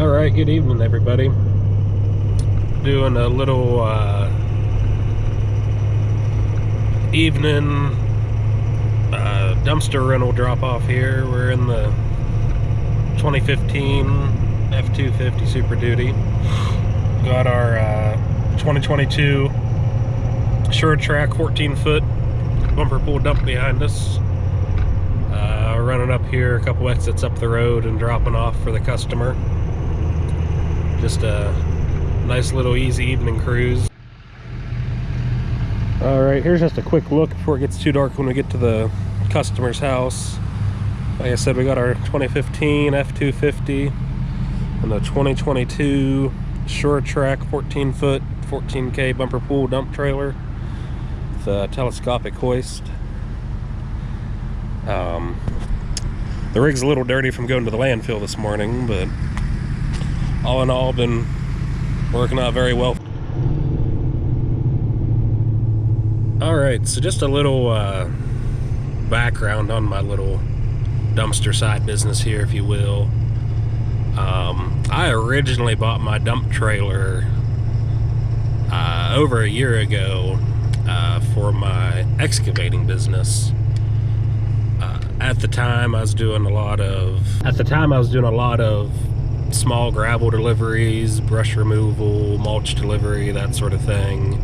Alright, good evening everybody. Doing a little evening dumpster rental drop off here. We're in the 2015 F250 Super Duty. Got our 2022 Trac 14-foot bumper pull dump behind us. Running up here a couple exits up the road and dropping off for the customer. Just a nice little easy evening cruise. Alright, here's just a quick look before it gets too dark when we get to the customer's house. Like I said, we got our 2015 F250 and the 2022 Trac 14-foot 14K bumper pull dump trailer with a telescopic hoist. The rig's a little dirty from going to the landfill this morning, but all in all, been working out very well. Alright, so just a little background on my little dumpster side business here, if you will. I originally bought my dump trailer over a year ago for my excavating business. At the time I was doing a lot of small gravel deliveries, brush removal, mulch delivery, that sort of thing.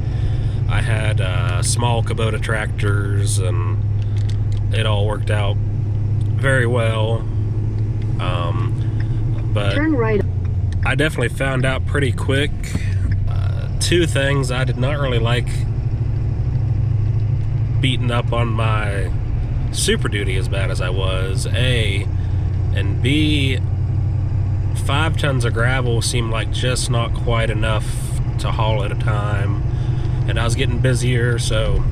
I had small Kubota tractors, and it all worked out very well. But turn right. I definitely found out pretty quick two things. I did not really like beating up on my Super Duty as bad as I was, A, and B, 5 tons of gravel seemed like just not quite enough to haul at a time, and I was getting busier, so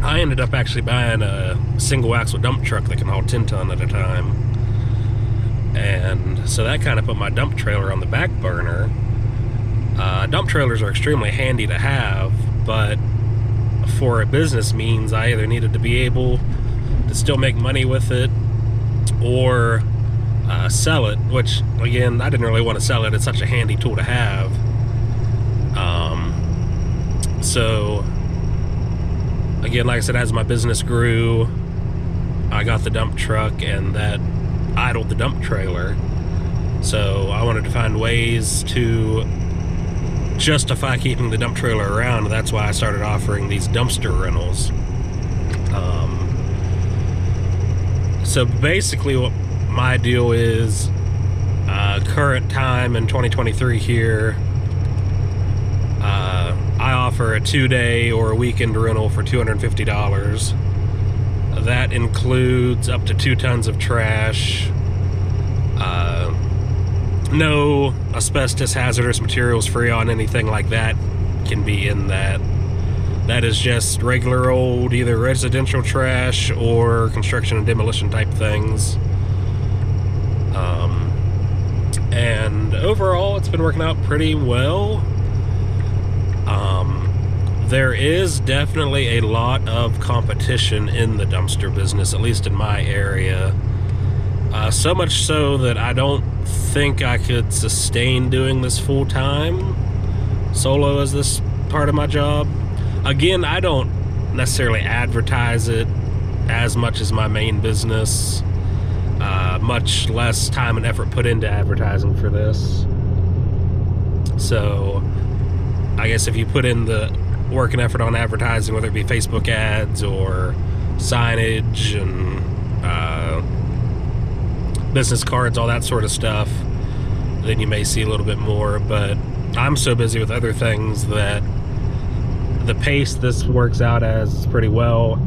I ended up actually buying a single axle dump truck that can haul 10 ton at a time. And so that kind of put my dump trailer on the back burner. Dump trailers are extremely handy to have, but for a business means I either needed to be able to still make money with it or sell it, which again, I didn't really want to sell it. It's such a handy tool to have. So again, like I said, as my business grew, I got the dump truck, and that idled the dump trailer. So I wanted to find ways to justify keeping the dump trailer around. That's why I started offering these dumpster rentals. So basically what my deal is, current time in 2023 here, I offer a 2-day or a weekend rental for $250. That includes up to 2 tons of trash, no asbestos, hazardous materials, freon, anything like that can be in that. That is just regular old either residential trash or construction and demolition type things. And overall, it's been working out pretty well. There is definitely a lot of competition in the dumpster business, at least in my area. So much so that I don't think I could sustain doing this full time, solo as this part of my job. Again, I don't necessarily advertise it as much as my main business. Much less time and effort put into advertising for this. So I guess if you put in the work and effort on advertising, whether it be Facebook ads or signage and business cards, all that sort of stuff, then you may see a little bit more. But I'm so busy with other things that the pace this works out as is pretty well.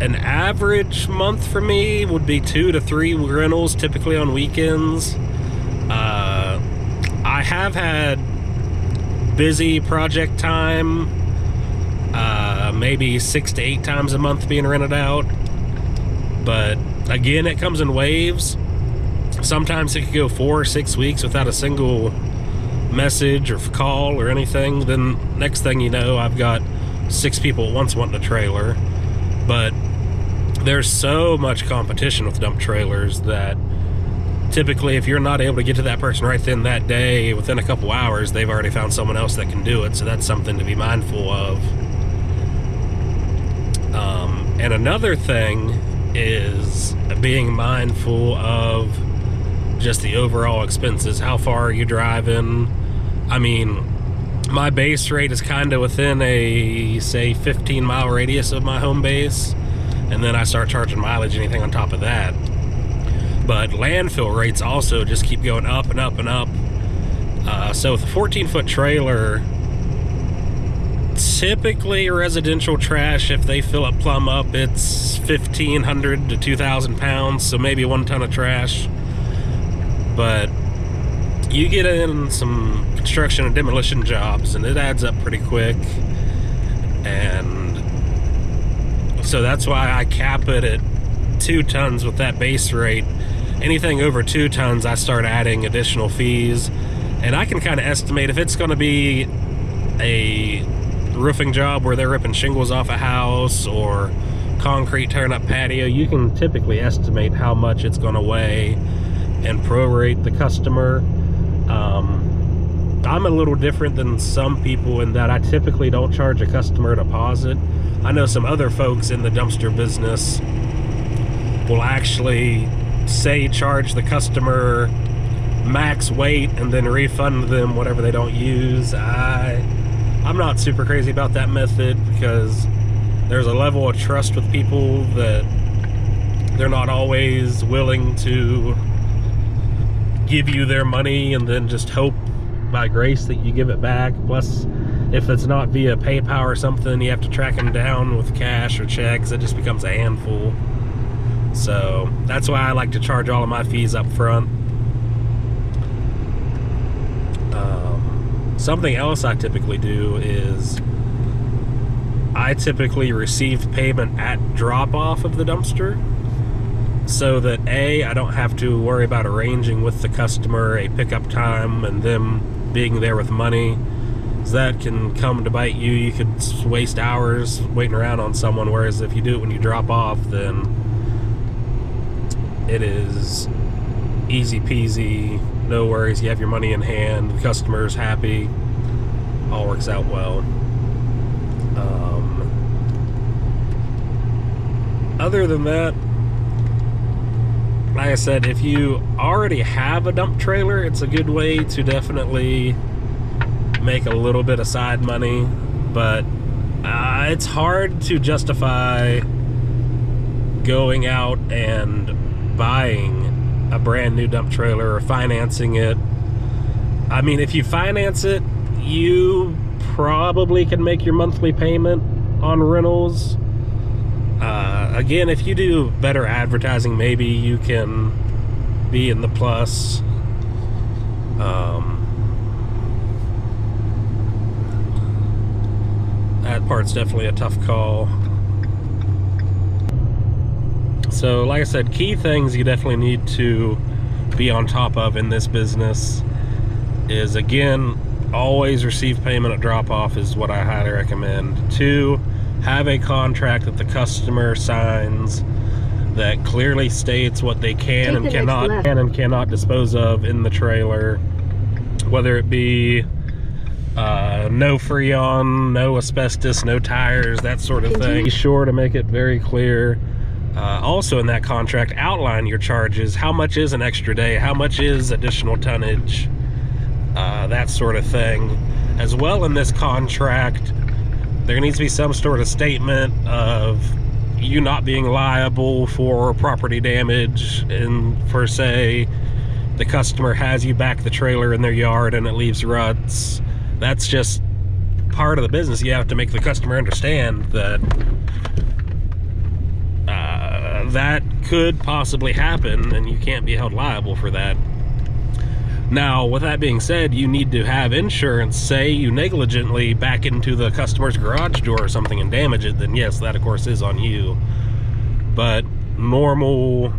An average month for me would be 2 to 3 rentals, typically on weekends. I have had busy project time, maybe 6 to 8 times a month being rented out. But again, it comes in waves. Sometimes it could go 4 or 6 weeks without a single message or call or anything. Then next thing you know, I've got 6 people at once wanting a trailer. But there's so much competition with dump trailers that typically if you're not able to get to that person right then that day, within a couple hours, they've already found someone else that can do it. So that's something to be mindful of. And another thing is being mindful of just the overall expenses. How far are you driving? I mean, my base rate is kind of within a, say, 15-mile radius of my home base, and then I start charging mileage, anything on top of that. But landfill rates also just keep going up and up and up. So with a 14-foot trailer, typically residential trash, if they fill it plumb up, it's 1,500 to 2,000 pounds, so maybe 1 ton of trash. But you get in some construction and demolition jobs and it adds up pretty quick. And so that's why I cap it at 2 tons with that base rate. Anything over 2 tons, I start adding additional fees. And I can kind of estimate if it's going to be a roofing job where they're ripping shingles off a house or concrete tearing up patio, you can typically estimate how much it's going to weigh and prorate the customer. I'm a little different than some people in that I typically don't charge a customer a deposit. I know some other folks in the dumpster business will actually say charge the customer max weight and then refund them whatever they don't use. I'm not super crazy about that method because there's a level of trust with people that they're not always willing to give you their money and then just hope by grace that you give it back. Plus, if it's not via PayPal or something, you have to track them down with cash or checks. It just becomes a handful. So that's why I like to charge all of my fees up front. Something else I typically do is I typically receive payment at drop-off of the dumpster, so that A, I don't have to worry about arranging with the customer a pickup time and them being there with money. That can come to bite you. You could waste hours waiting around on someone, whereas if you do it when you drop off, then it is easy peasy, no worries. You have your money in hand, the customer's happy, all works out well. Other than that, like I said, if you already have a dump trailer, it's a good way to definitely make a little bit of side money, but it's hard to justify going out and buying a brand new dump trailer or financing it. I mean, if you finance it, you probably can make your monthly payment on rentals. Again, if you do better advertising, maybe you can be in the plus. That part's definitely a tough call. So, like I said, key things you definitely need to be on top of in this business is, again, always receive payment at drop-off is what I highly recommend. 2, have a contract that the customer signs that clearly states what they can and cannot dispose of in the trailer, whether it be no Freon, no asbestos, no tires, that sort of thing. Be sure to make it very clear. Also in that contract, outline your charges. How much is an extra day? How much is additional tonnage? That sort of thing. As well, in this contract, there needs to be some sort of statement of you not being liable for property damage, and for, say, the customer has you back the trailer in their yard and it leaves ruts. That's just part of the business. You have to make the customer understand that that could possibly happen and you can't be held liable for that. Now, with that being said, you need to have insurance. Say you negligently back into the customer's garage door or something and damage it, then yes, that of course is on you. But normal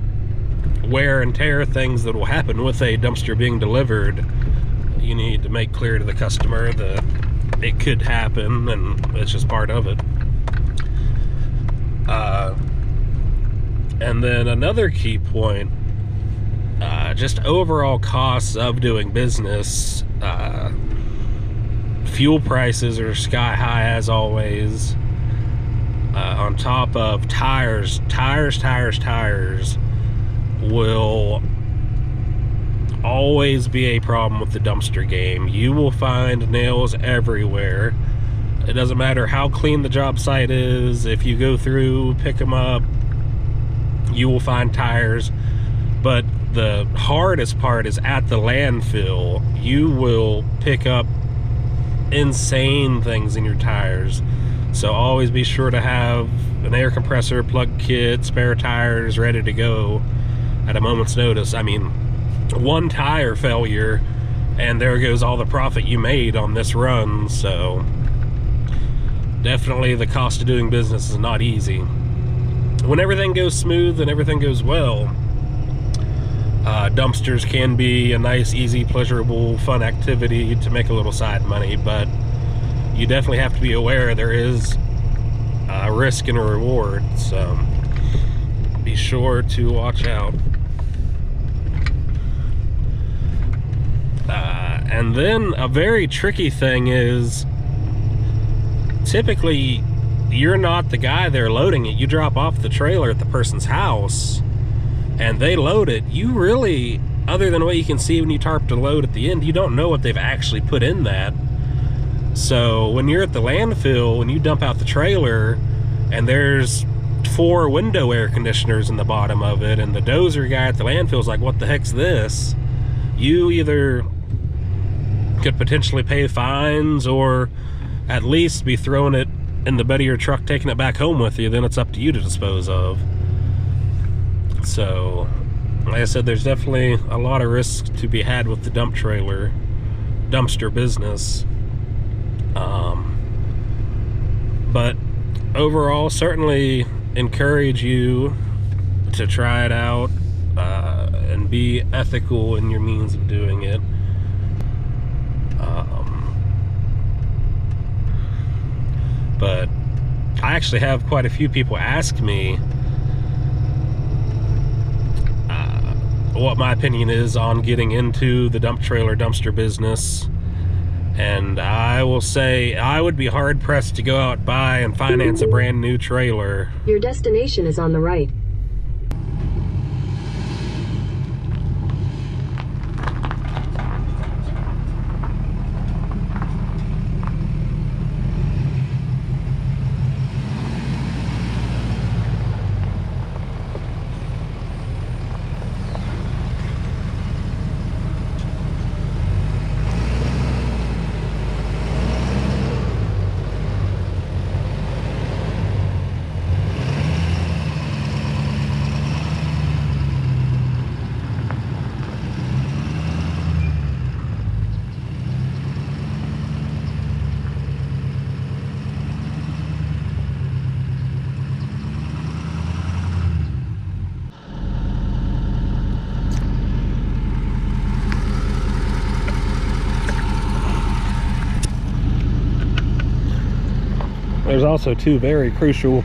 wear and tear things that will happen with a dumpster being delivered, you need to make clear to the customer that it could happen and it's just part of it. And then another key point just overall costs of doing business. Fuel prices are sky high as always. On top of tires will always be a problem with the dumpster game. You will find nails everywhere. It doesn't matter how clean the job site is. If you go through, pick them up, you will find tires. But the hardest part is at the landfill. You will pick up insane things in your tires. So always be sure to have an air compressor, plug kit, spare tires ready to go at a moment's notice. I mean, one tire failure and there goes all the profit you made on this run. So definitely the cost of doing business is not easy. When everything goes smooth and everything goes well, dumpsters can be a nice, easy, pleasurable, fun activity to make a little side money, but you definitely have to be aware there is a risk and a reward, so be sure to watch out. And then a very tricky thing is, typically you're not the guy there loading it. You drop off the trailer at the person's house and they load it. You really, other than what you can see when you tarp to load at the end, you don't know what they've actually put in that. So when you're at the landfill, when you dump out the trailer and there's 4 window air conditioners in the bottom of it, and the dozer guy at the landfill is like, what the heck's this? You either could potentially pay fines or at least be throwing it in the bed of your truck, taking it back home with you. Then it's up to you to dispose of. So, like I said, there's definitely a lot of risk to be had with the dumpster business. But overall, certainly encourage you to try it out and be ethical in your means of doing it. But I actually have quite a few people ask me what my opinion is on getting into the dumpster business. And I will say I would be hard pressed to go out, buy, and finance a brand new trailer. Your destination is on the right. There's also 2 very crucial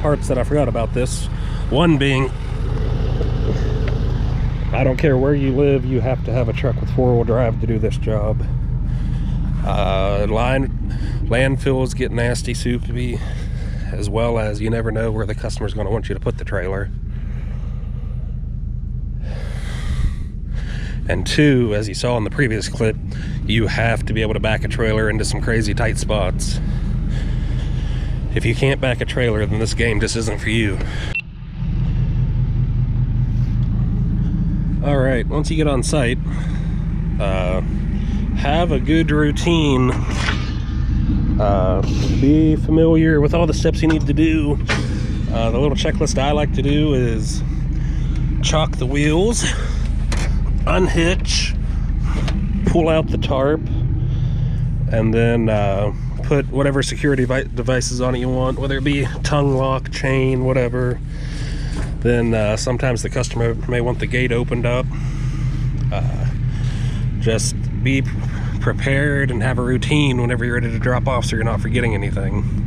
parts that I forgot about this. One being, I don't care where you live, you have to have a truck with 4-wheel drive to do this job. Landfills get nasty soupy, as well as you never know where the customer's going to want you to put the trailer. And 2, as you saw in the previous clip, you have to be able to back a trailer into some crazy tight spots. If you can't back a trailer, then this game just isn't for you. Alright, once you get on site, have a good routine. Be familiar with all the steps you need to do. The little checklist I like to do is chalk the wheels, unhitch, pull out the tarp, and then put whatever security devices on it you want, whether it be tongue lock, chain, whatever. Then sometimes the customer may want the gate opened up. Just be prepared and have a routine whenever you're ready to drop off so you're not forgetting anything.